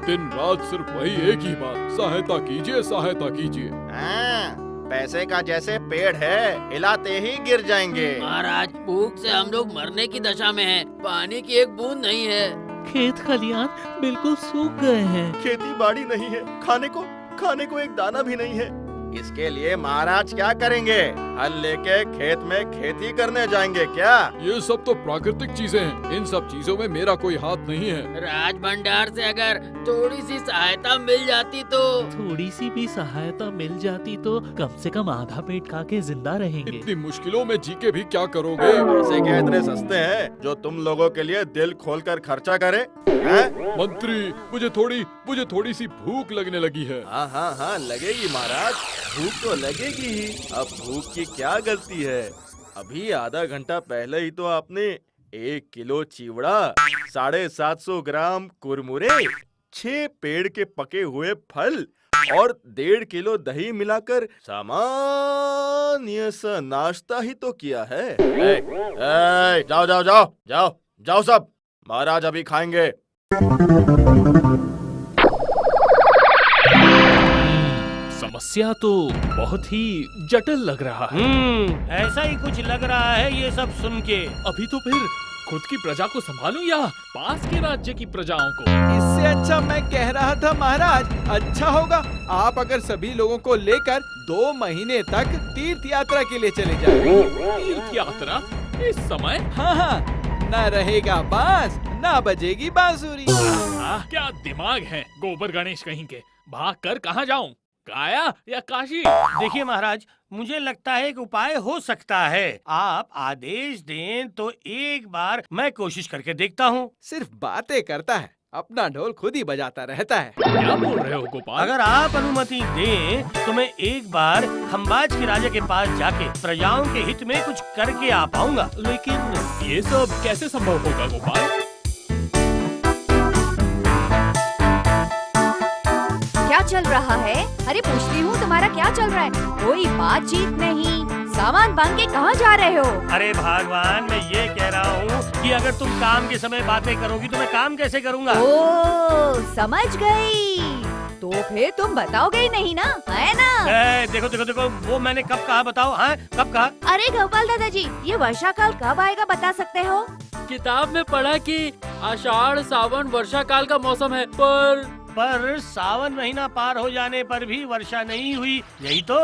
दिन रात सिर्फ वही एक ही बात, सहायता कीजिए सहायता कीजिए। हाँ, पैसे का जैसे पेड़ है, हिलाते ही गिर जाएंगे। महाराज, भूख से हम लोग मरने की दशा में हैं। पानी की एक बूंद नहीं है। खेत खलियान बिल्कुल सूख गए हैं। खेती बाड़ी नहीं है, खाने को एक दाना भी नहीं है। इसके लिए महाराज क्या करेंगे? हल लेके खेत में खेती करने जाएंगे क्या? ये सब तो प्राकृतिक चीजें हैं, इन सब चीजों में मेरा कोई हाथ नहीं है। राज भंडार से अगर थोड़ी सी सहायता मिल जाती तो। थोड़ी सी भी सहायता मिल जाती तो कम से कम आधा पेट खा के जिंदा रहेंगे। इतनी मुश्किलों में जी के भी क्या करोगे? पैसे क्या इतने सस्ते हैं जो तुम लोगों के लिए दिल खोलकर खर्चा करे? हैं? मंत्री, मुझे थोड़ी सी भूख लगने लगी है। हाँ लगेगी महाराज, भूख तो लगेगी ही। अब भूख की क्या गलती है? अभी आधा घंटा पहले ही तो आपने 1 किलो चिवड़ा, 750 ग्राम कुरमुरे, 6 पेड़ के पके हुए फल और 1.5 किलो दही मिलाकर सामान्य सा नाश्ता ही तो किया है। जाओ सब, महाराज अभी खाएंगे। समस्या तो बहुत ही जटिल लग रहा है। ऐसा ही कुछ लग रहा है ये सब सुन के। अभी तो फिर खुद की प्रजा को संभालूं या पास के राज्य की प्रजाओं को? इससे अच्छा मैं कह रहा था महाराज, अच्छा होगा आप अगर सभी लोगों को लेकर 2 महीने तक तीर्थ यात्रा के लिए चले जाए। तीर्थ यात्रा इस समय? हाँ, न रहेगा बांस, न बजेगी बांसुरी। क्या दिमाग है गोबर गणेश कहीं के। भाग कर कहाँ जाऊं, काया या काशी? देखिए महाराज, मुझे लगता है एक उपाय हो सकता है। आप आदेश दें तो एक बार मैं कोशिश करके देखता हूँ। सिर्फ बातें करता है, अपना ढोल खुद ही बजाता रहता है। क्या बोल रहे हो गोपाल? अगर आप अनुमति दें तो मैं एक बार खंबाज के राजा के पास जाके प्रजाओं के हित में कुछ करके आ पाऊंगा। लेकिन ये सब कैसे संभव होगा गोपाल? क्या चल रहा है? अरे पूछती हूँ तुम्हारा क्या चल रहा है? कोई बातचीत नहीं, सामान बांध के कहाँ जा रहे हो? अरे भगवान, मैं ये कह रहा हूँ कि अगर तुम काम के समय बातें करोगी तो मैं काम कैसे करूँगा? ओ, समझ गई। तो फिर तुम बताओगे ही नहीं ना, है ना? देखो देखो देखो, वो मैंने कब कहा बताओ? हाँ कब कहा? अरे गोपाल दादाजी, ये वर्षा काल कब आएगा बता सकते हो? किताब में पढ़ा कि आषाढ़ सावन वर्षा काल का मौसम है, पर सावन महीना पार हो जाने पर भी वर्षा नहीं हुई, यही तो।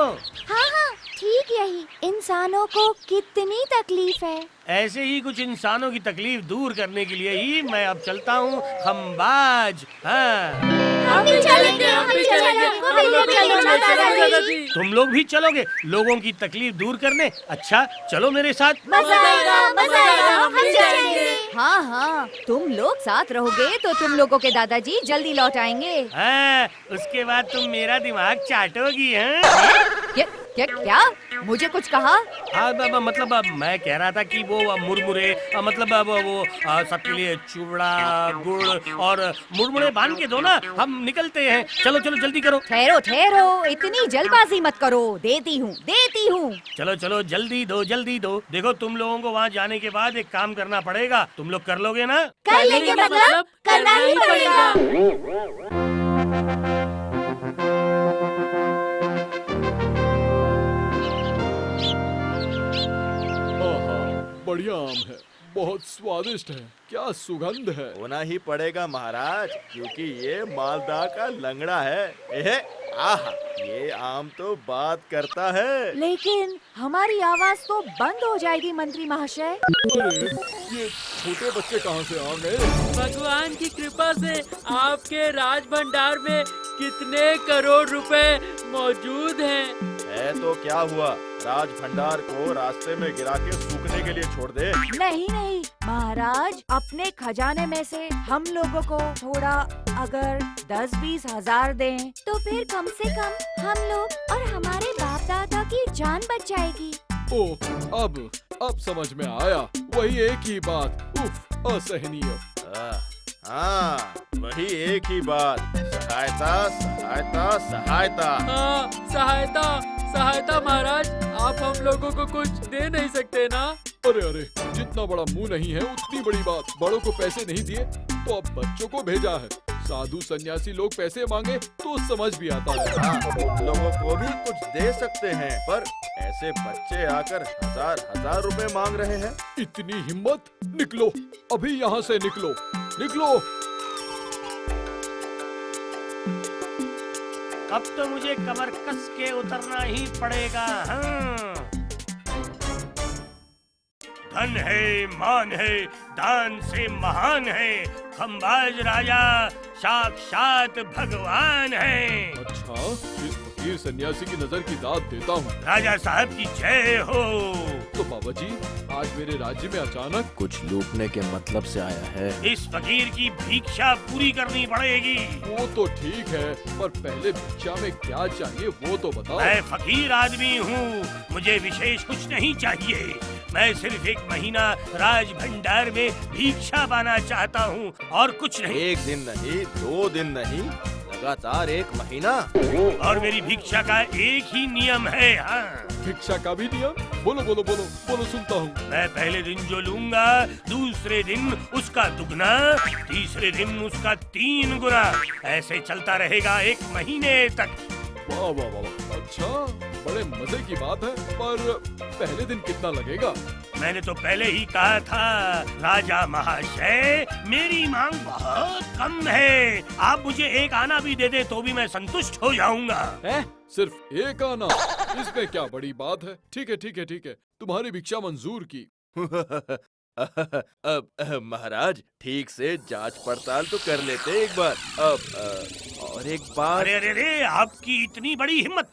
हाँ हाँ ठीक यही। इंसानों को कितनी तकलीफ है। ऐसे ही कुछ इंसानों की तकलीफ दूर करने के लिए ही मैं अब चलता हूँ खम्बाज। हाँ हम भी चलेंगे, हम भी चलेंगे, हम लोग भी चलेंगे दादाजी। तुम लोग भी चलोगे लोगों की तकलीफ दूर करने? अच्छा चलो मेरे साथ। मजा आएगा, मजा आएगा, हम जाएंगे। हाँ हाँ, तुम लोग साथ रहोगे तो तुम लोगों के दादाजी जल्दी लौट आएंगे। हाँ, उसके बाद तुम मेरा दिमाग चाटोगी। हैं? क्या? मुझे कुछ कहा? मतलब मैं कह रहा था कि वो मुरमुरे मतलब वो सबके लिए चूड़ा गुड़ और मुरमुरे बांध के दो ना, हम निकलते हैं। चलो चलो जल्दी करो। ठहरो ठहरो, इतनी जल्दबाजी मत करो, देती हूँ। चलो चलो जल्दी दो जल्दी दो। देखो तुम लोगों को वहाँ जाने के बाद एक काम करना पड़ेगा, तुम लोग कर लोगे ना? कर लेंगे, मतलब करना ही पड़ेगा। बढ़िया आम है, बहुत स्वादिष्ट है, क्या सुगंध है। होना ही पड़ेगा महाराज, क्योंकि ये मालदा का लंगड़ा है। आहा, ये आम तो बात करता है। लेकिन हमारी आवाज तो बंद हो जाएगी मंत्री महाशय। अरे, ये छोटे बच्चे कहाँ से आ गए? भगवान की कृपा से आपके राज भंडार में कितने करोड़ रुपए मौजूद हैं। है तो क्या हुआ, राज भंडार को रास्ते में गिरा के सूखने के लिए छोड़ दे। नहीं नहीं महाराज, अपने खजाने में से हम लोगों को थोड़ा अगर 10-20 हजार दें तो फिर कम से कम हम लोग और हमारे बाप दादा की जान बच जाएगी। ओह, अब समझ में आया, वही एक ही बात। उफ, असहनीय। हाँ, वही एक ही बात, सहायता सहायता सहायता। हाँ, सहायता महाराज, आप हम लोगों को कुछ दे नहीं सकते ना? अरे, जितना बड़ा मुंह नहीं है उतनी बड़ी बात। बड़ों को पैसे नहीं दिए तो अब बच्चों को भेजा है। साधु सन्यासी लोग पैसे मांगे तो समझ भी आता है। हाँ, लोगों को भी कुछ दे सकते हैं, पर ऐसे बच्चे आकर हजार रुपए मांग रहे हैं। इतनी हिम्मत! निकलो, अभी यहाँ से निकलो। अब तो मुझे कमर कस के उतरना ही पड़ेगा। हाँ। धन है, मान है, दान से महान है, खम्बाज राजा साक्षात भगवान है। अच्छा, इस फकीर सन्यासी की नजर की दाद देता हूँ। राजा साहब की जय हो। तो बाबा जी, आज मेरे राज्य में अचानक कुछ लूटने के मतलब से आया है। इस फकीर की भिक्षा पूरी करनी पड़ेगी। वो तो ठीक है, पर पहले भिक्षा में क्या चाहिए वो तो बताओ। मैं फकीर आदमी हूँ, मुझे विशेष कुछ नहीं चाहिए। मैं सिर्फ एक महीना राज भंडार में भिक्षा पाना चाहता हूँ और कुछ नहीं। एक दिन नहीं, 2 दिन नहीं, लगातार 1 महीना। और मेरी भिक्षा का एक ही नियम है। हाँ, भिक्षा का भी नियम? बोलो सुनता हूँ। मैं पहले दिन जो लूंगा, दूसरे दिन उसका दुगना, तीसरे दिन उसका 3 गुना। ऐसे चलता रहेगा 1 महीने तक। वाह, अच्छा, बड़े मजे की बात है, पर पहले दिन कितना लगेगा? मैंने तो पहले ही कहा था राजा महाशय, मेरी मांग बहुत कम है। आप मुझे 1 आना भी दे दे तो भी मैं संतुष्ट हो जाऊंगा। सिर्फ 1 आना? इसमें क्या बड़ी बात है। ठीक है, तुम्हारी भिक्षा मंजूर की। अब महाराज, ठीक से जांच पड़ताल तो कर लेते एक बार। अब और एक बार। अरे, आपकी इतनी बड़ी हिम्मत!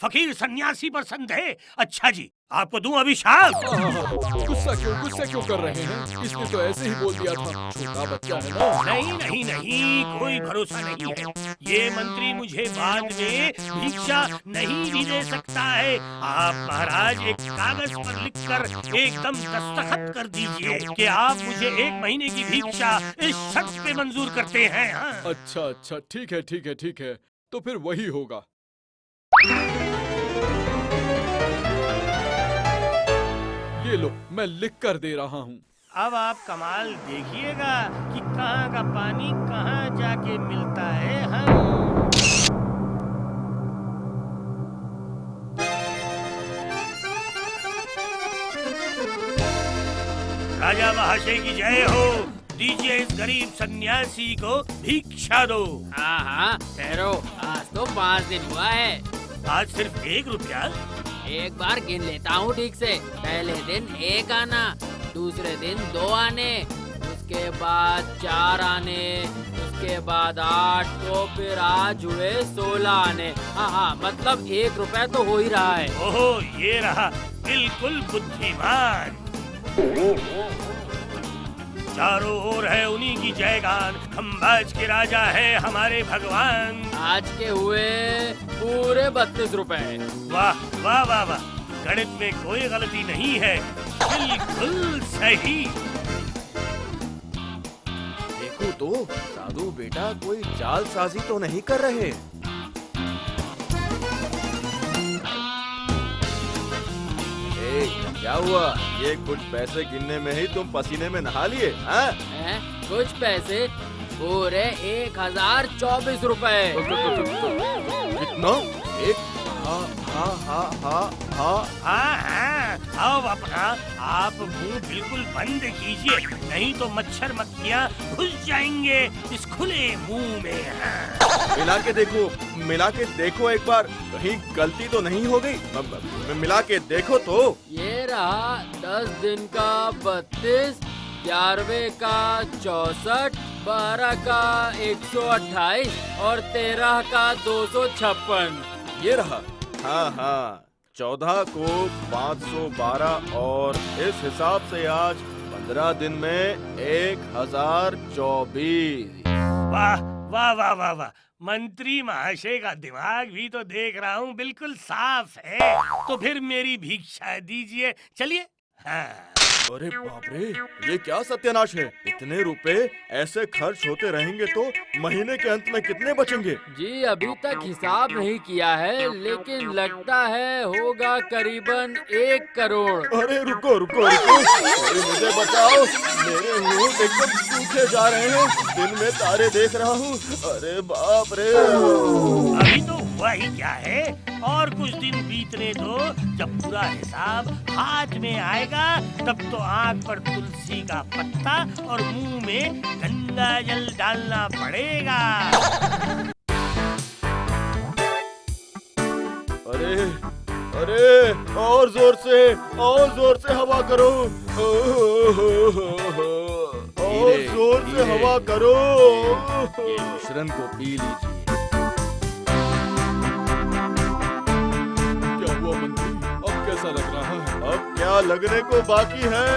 फकीर सन्यासी पर संदेह? अच्छा जी, आपको दूं अभिशाप? गुस्सा क्यों कर रहे हैं? इसने तो ऐसे ही बोल दिया था, छोटा बच्चा है ना। नहीं, कोई भरोसा नहीं है। ये मंत्री मुझे बाद में भिक्षा नहीं भी दे सकता है। आप महाराज एक कागज पर लिखकर एकदम दस्तखत कर दीजिए कि आप मुझे 1 महीने की भिक्षा इस शर्त पे मंजूर करते हैं। हाँ? अच्छा, ठीक है, तो फिर वही होगा। ये लो, मैं लिख कर दे रहा हूँ। अब आप कमाल देखिएगा कि कहाँ का पानी कहाँ जाके मिलता है। हाँ? राजा महाशय की जय हो। दीजिए इस गरीब सन्यासी को भिक्षा दो। हाँ हाँ ठहरो, आज तो 5 दिन हुआ है। आज सिर्फ 1 रुपया? एक बार गिन लेता हूँ ठीक से। पहले दिन 1 आना, दूसरे दिन 2 आने, उसके बाद 4 आने, उसके बाद 8, तो फिर आज हुए 16 आने। हाँ मतलब 1 रुपया तो हो ही रहा है। ओहो, ये रहा, बिल्कुल बुद्धिमान। चारों ओर है उन्हीं की जयगान, खंबाज के राजा है हमारे भगवान। आज के हुए पूरे 32 रुपए। वाह वाह वाह वाह, गणित में कोई गलती नहीं है, बिल्कुल सही। देखो तो साधु बेटा कोई जालसाजी तो नहीं कर रहे। क्या हुआ? ये कुछ पैसे गिनने में ही तुम पसीने में नहा लिए? हाँ? कुछ पैसे पूरे 1024 रुपए। कितना? हाँ, आओ अपना, आप मुंह बिल्कुल बंद कीजिए, नहीं तो मच्छर मक्खियाँ घुस जाएंगे इस खुले मुंह में। हाँ। मिला के देखो एक बार, कहीं गलती तो नहीं हो गई? मिला के देखो तो। ये रहा 10 दिन का 32, 11वें का 64, 12 का 128 और 13 का 256। ये रहा। हाँ 14 को 512 और इस हिसाब से आज 15 दिन में 1024। वाह वाह वाह वाह वाह, मंत्री महाशय का दिमाग भी तो देख रहा हूँ बिल्कुल साफ है। तो फिर मेरी भिक्षा दीजिए, चलिए। हाँ। अरे बाप रे, ये क्या सत्यानाश है? इतने रुपए ऐसे खर्च होते रहेंगे तो महीने के अंत में कितने बचेंगे? जी अभी तक हिसाब नहीं किया है, लेकिन लगता है होगा करीबन 1 करोड़। अरे रुको, अरे मुझे बचाओ, मेरे होंठ एकदम सूखे जा रहे हैं, दिन में तारे देख रहा हूँ। अरे बाप रे। अभी तो हुआ ही क्या है, और कुछ दिन बीतने दो, जब पूरा हिसाब हाथ में आएगा तब तो आँख पर तुलसी का पत्ता और मुंह में गंगा जल डालना पड़ेगा। अरे और जोर से हवा करो, और जोर से हवा करो। ये मिश्रण को पी लीजिए। अब कैसा लग रहा है? अब क्या लगने को बाकी है?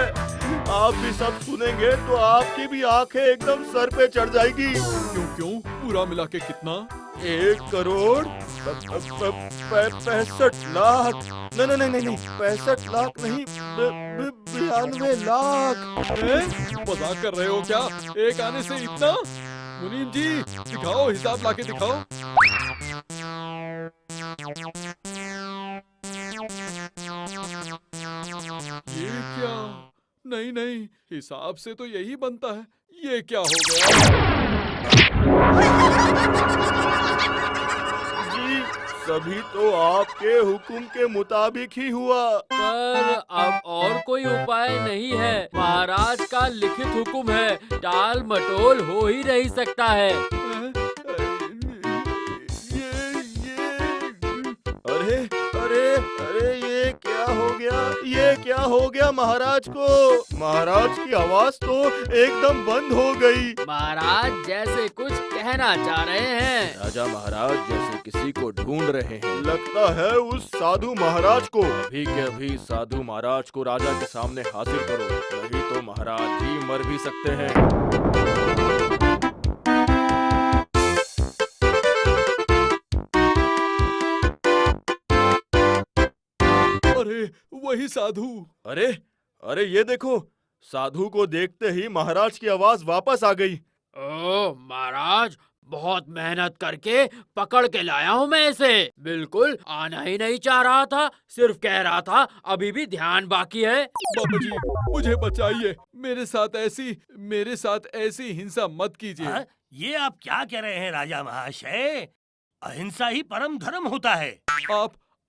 आप भी सब सुनेंगे तो आपकी भी आंखें एकदम सर पे चढ़ जाएगी। क्यों? पूरा मिला के कितना? 1 करोड़ 65 लाख। नहीं, 65 लाख नहीं, 92 लाख। मजाक कर रहे हो क्या? एक आने से इतना? मुनीम जी दिखाओ, हिसाब लाके दिखाओ। ये क्या? नहीं, हिसाब से तो यही बनता है। ये क्या हो गया? जी सभी तो आपके हुक्म के मुताबिक ही हुआ। पर अब और कोई उपाय नहीं है, महाराज का लिखित हुक्म है, टाल मटोल हो ही नहीं सकता है। अरे ये क्या हो गया महाराज को? महाराज की आवाज तो एकदम बंद हो गई। महाराज जैसे कुछ कहना चाह रहे हैं। राजा महाराज जैसे किसी को ढूंढ रहे हैं। लगता है उस साधु महाराज को। अभी के अभी साधु महाराज को राजा के सामने हाजिर करो, नहीं तो महाराज ही मर भी सकते हैं। अरे वही साधु। अरे ये देखो, साधु को देखते ही महाराज की आवाज वापस आ गई। ओ महाराज, बहुत मेहनत करके पकड़ के लाया हूँ मैं इसे। बिल्कुल आना ही नहीं चाह रहा था, सिर्फ कह रहा था अभी भी ध्यान बाकी है। बाबा जी मुझे बचाइए, मेरे साथ ऐसी हिंसा मत कीजिए। ये आप क्या कह रहे हैं राजा महाशय? अहिंसा ही परम धर्म होता है।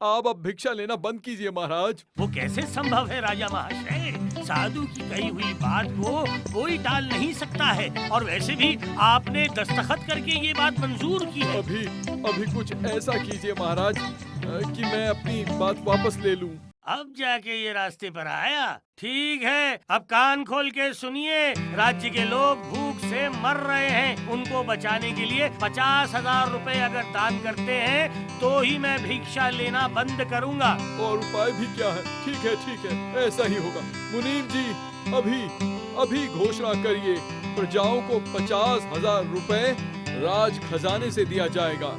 आप अब भिक्षा लेना बंद कीजिए महाराज। वो कैसे संभव है राजा महाशय? साधु की कही हुई बात को कोई टाल नहीं सकता है, और वैसे भी आपने दस्तखत करके ये बात मंजूर की है। अभी कुछ ऐसा कीजिए महाराज कि मैं अपनी बात वापस ले लूं। अब जाके ये रास्ते पर आया। ठीक है, अब कान खोल के सुनिए। राज्य के लोग भूख से मर रहे हैं, उनको बचाने के लिए 50,000 रुपए अगर दान करते हैं तो ही मैं भिक्षा लेना बंद करूंगा। और उपाय भी क्या है? ठीक है, ऐसा ही होगा। मुनीम जी, अभी घोषणा करिए, प्रजाओं को 50,000 रुपए राज खजाने से दिया जाएगा।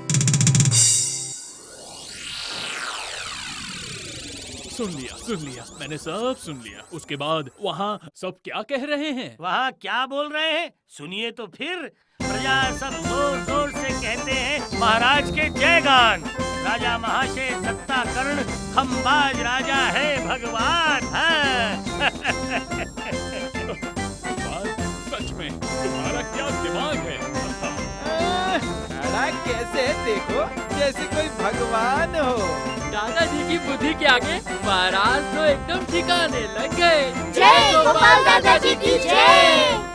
सुन लिया, मैंने सब सुन लिया। उसके बाद वहाँ सब क्या कह रहे हैं? वहाँ क्या बोल रहे हैं सुनिए तो फिर। प्रजा सब जोर जोर से कहते हैं महाराज के जयगान। राजा महाशय दत्ताकर्ण खंबाज राजा है भगवान। सच में तुम्हारा क्या दिमाग है? खड़ा कैसे देखो, जैसे कोई भगवान हो। दादाजी की बुद्धि के आगे महाराज तो एकदम ठिकाने लग गए। जय गोपाल दादाजी की जय।